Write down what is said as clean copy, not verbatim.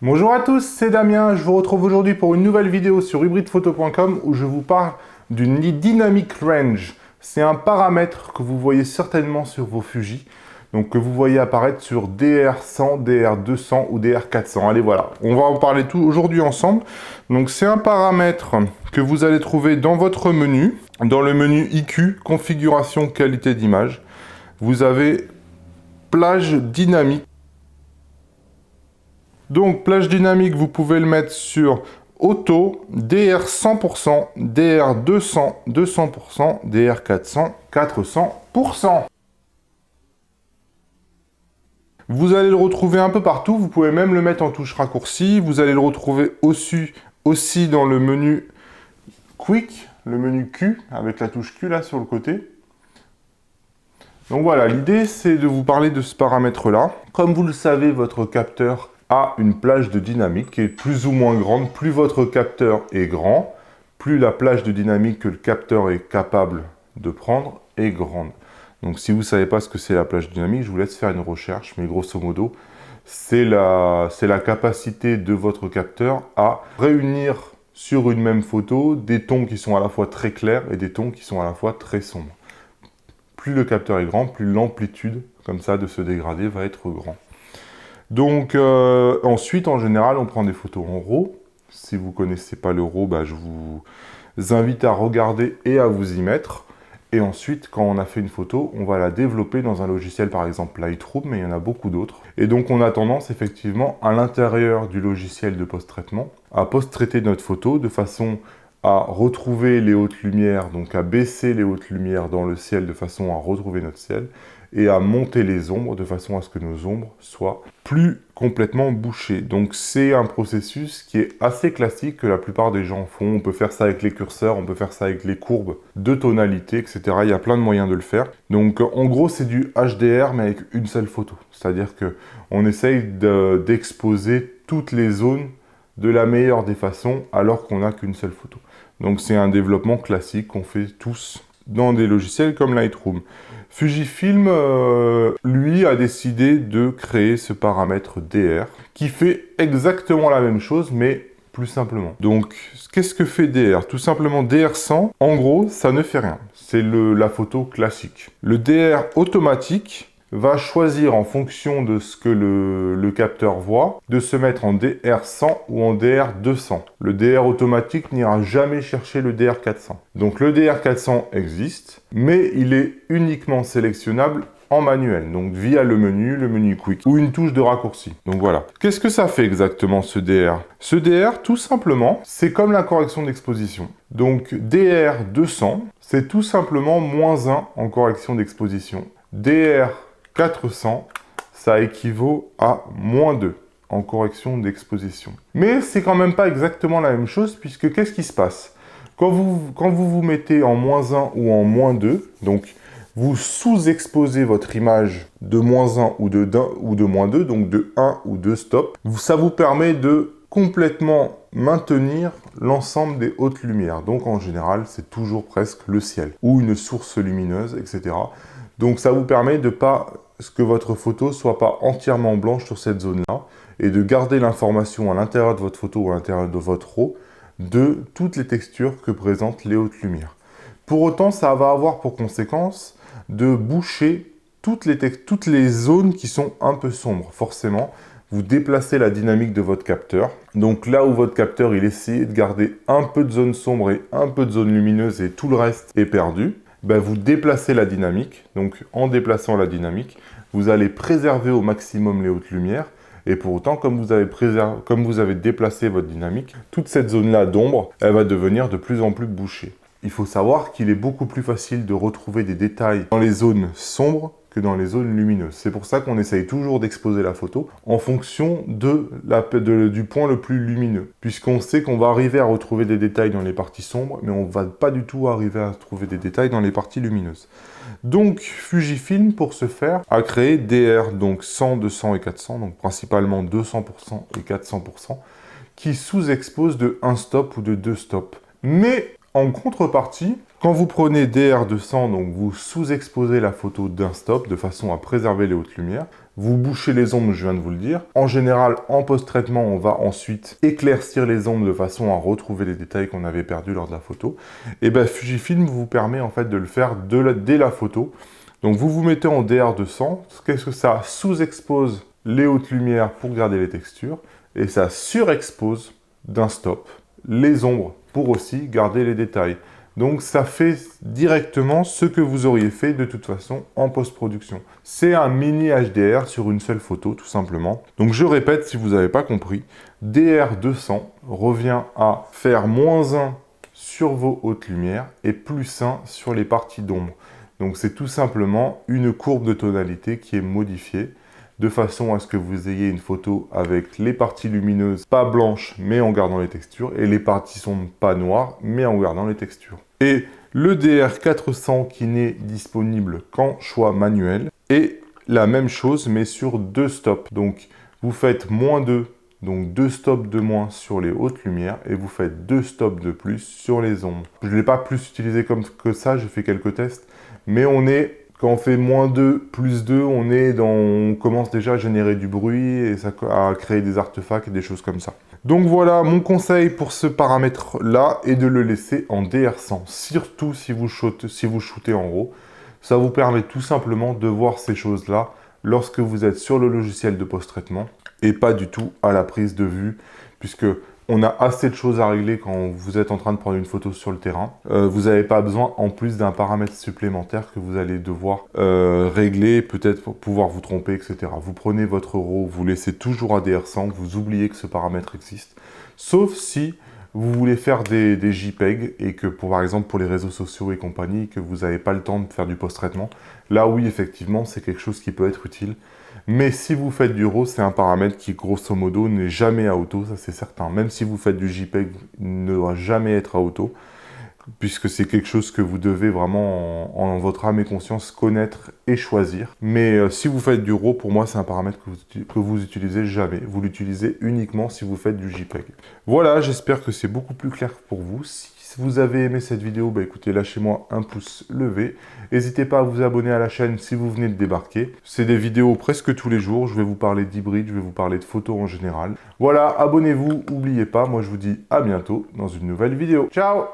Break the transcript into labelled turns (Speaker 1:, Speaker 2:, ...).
Speaker 1: Bonjour à tous, c'est Damien, je vous retrouve aujourd'hui pour une nouvelle vidéo sur hybridephoto.com où je vous parle d'une Dynamic Range. C'est un paramètre que vous voyez certainement sur vos Fuji, donc que vous voyez apparaître sur DR100, DR200 ou DR400. Allez voilà, on va en parler tout aujourd'hui ensemble. Donc c'est un paramètre que vous allez trouver dans votre menu, dans le menu IQ, configuration qualité d'image. Vous avez plage dynamique. Donc, plage dynamique, vous pouvez le mettre sur auto, DR 100%, DR 200, 200%, DR 400, 400%. Vous allez le retrouver un peu partout. Vous pouvez même le mettre en touche raccourci. Vous allez le retrouver aussi dans le menu Quick, le menu Q, avec la touche Q là sur le côté. Donc voilà, l'idée c'est de vous parler de ce paramètre-là. Comme vous le savez, votre capteur a une plage de dynamique qui est plus ou moins grande. Plus votre capteur est grand, plus la plage de dynamique que le capteur est capable de prendre est grande. Donc si vous ne savez pas ce que c'est la plage dynamique, je vous laisse faire une recherche, mais grosso modo, c'est la capacité de votre capteur à réunir sur une même photo des tons qui sont à la fois très clairs et des tons qui sont à la fois très sombres. Plus le capteur est grand, plus l'amplitude comme ça de ce dégradé va être grand. Donc ensuite, en général, on prend des photos en RAW. Si vous ne connaissez pas le RAW, je vous invite à regarder et à vous y mettre. Et ensuite, quand on a fait une photo, on va la développer dans un logiciel, par exemple Lightroom, mais il y en a beaucoup d'autres. Et donc, on a tendance, effectivement, à l'intérieur du logiciel de post-traitement, à post-traiter notre photo de façon à retrouver les hautes lumières, donc à baisser les hautes lumières dans le ciel de façon à retrouver notre ciel, et à monter les ombres de façon à ce que nos ombres soient plus complètement bouchées. Donc c'est un processus qui est assez classique, que la plupart des gens font. On peut faire ça avec les curseurs, on peut faire ça avec les courbes de tonalité, etc. Il y a plein de moyens de le faire. Donc en gros, c'est du HDR, mais avec une seule photo. C'est-à-dire qu'on essaye d'exposer toutes les zones de la meilleure des façons, alors qu'on n'a qu'une seule photo. Donc c'est un développement classique qu'on fait tous dans des logiciels comme Lightroom. Fujifilm, lui, a décidé de créer ce paramètre DR, qui fait exactement la même chose, mais plus simplement. Donc, qu'est-ce que fait DR? Tout simplement, DR100, en gros, ça ne fait rien. C'est la photo classique. Le DR automatique va choisir en fonction de ce que le capteur voit, de se mettre en DR100 ou en DR200. Le DR automatique n'ira jamais chercher le DR400. Donc le DR400 existe, mais il est uniquement sélectionnable en manuel, donc via le menu Quick, ou une touche de raccourci. Donc voilà. Qu'est-ce que ça fait exactement ce DR? Ce DR, tout simplement, c'est comme la correction d'exposition. Donc DR200, c'est tout simplement -1 en correction d'exposition. DR 400, ça équivaut à -2 en correction d'exposition. Mais c'est quand même pas exactement la même chose, puisque qu'est-ce qui se passe? Quand vous mettez en -1 ou en -2, donc vous sous-exposez votre image de -1 ou de -2, donc de 1 ou 2 stops, ça vous permet de complètement maintenir l'ensemble des hautes lumières. Donc en général, c'est toujours presque le ciel, ou une source lumineuse, etc. Donc ça vous permet que votre photo soit pas entièrement blanche sur cette zone-là, et de garder l'information à l'intérieur de votre photo ou à l'intérieur de votre RAW de toutes les textures que présentent les hautes lumières. Pour autant, ça va avoir pour conséquence de boucher toutes les zones qui sont un peu sombres. Forcément, vous déplacez la dynamique de votre capteur. Donc là où votre capteur, il essaie de garder un peu de zone sombre et un peu de zone lumineuse et tout le reste est perdu, vous déplacez la dynamique. Donc en déplaçant la dynamique, vous allez préserver au maximum les hautes lumières. Et pour autant, comme vous avez déplacé votre dynamique, toute cette zone-là d'ombre, elle va devenir de plus en plus bouchée. Il faut savoir qu'il est beaucoup plus facile de retrouver des détails dans les zones sombres que dans les zones lumineuses. C'est pour ça qu'on essaye toujours d'exposer la photo en fonction du point le plus lumineux. Puisqu'on sait qu'on va arriver à retrouver des détails dans les parties sombres, mais on ne va pas du tout arriver à trouver des détails dans les parties lumineuses. Donc Fujifilm, pour ce faire, a créé DR, donc 100, 200 et 400, donc principalement 200% et 400%, qui sous-exposent de 1 stop ou de 2 stops. Mais en contrepartie, quand vous prenez DR200, donc vous sous-exposez la photo d'un stop de façon à préserver les hautes lumières, Vous bouchez les ombres, je viens de vous le dire. En général, en post-traitement, on va ensuite éclaircir les ombres de façon à retrouver les détails qu'on avait perdus lors de la photo. Et bien, Fujifilm vous permet en fait de le faire dès la photo. Donc vous vous mettez en DR200. Qu'est-ce que ça sous-expose les hautes lumières pour garder les textures et ça surexpose d'un stop les ombres pour aussi garder les détails. Donc ça fait directement ce que vous auriez fait de toute façon en post-production. C'est un mini HDR sur une seule photo tout simplement. Donc je répète si vous n'avez pas compris, DR200 revient à faire -1 sur vos hautes lumières et +1 sur les parties d'ombre. Donc c'est tout simplement une courbe de tonalité qui est modifiée de façon à ce que vous ayez une photo avec les parties lumineuses pas blanches mais en gardant les textures et les parties sombres pas noires mais en gardant les textures. Et le DR400 qui n'est disponible qu'en choix manuel est la même chose mais sur 2 stops. Donc vous faites -2, donc 2 stops de moins sur les hautes lumières et vous faites 2 stops de plus sur les ombres. Je ne l'ai pas plus utilisé comme que ça, j'ai fait quelques tests, mais quand on fait -2, +2, on commence déjà à générer du bruit et à créer des artefacts et des choses comme ça. Donc voilà, mon conseil pour ce paramètre-là est de le laisser en DR100, surtout si vous shootez en RAW. Ça vous permet tout simplement de voir ces choses-là lorsque vous êtes sur le logiciel de post-traitement et pas du tout à la prise de vue, puisque on a assez de choses à régler quand vous êtes en train de prendre une photo sur le terrain. Vous n'avez pas besoin en plus d'un paramètre supplémentaire que vous allez devoir régler, peut-être pour pouvoir vous tromper, etc. Vous prenez votre RAW, vous laissez toujours à DR100, vous oubliez que ce paramètre existe. Sauf si vous voulez faire des JPEG et que, par exemple, pour les réseaux sociaux et compagnie, que vous n'avez pas le temps de faire du post-traitement. Là, oui, effectivement, c'est quelque chose qui peut être utile. Mais si vous faites du RAW, c'est un paramètre qui, grosso modo, n'est jamais à auto, ça c'est certain. Même si vous faites du JPEG, il ne doit jamais être à auto, puisque c'est quelque chose que vous devez vraiment, en votre âme et conscience, connaître et choisir. Mais si vous faites du RAW, pour moi, c'est un paramètre que vous utilisez jamais. Vous l'utilisez uniquement si vous faites du JPEG. Voilà, j'espère que c'est beaucoup plus clair pour vous. Si vous avez aimé cette vidéo, bah écoutez, lâchez-moi un pouce levé. N'hésitez pas à vous abonner à la chaîne si vous venez de débarquer. C'est des vidéos presque tous les jours. Je vais vous parler d'hybride, je vais vous parler de photos en général. Voilà, abonnez-vous, n'oubliez pas. Moi, je vous dis à bientôt dans une nouvelle vidéo. Ciao!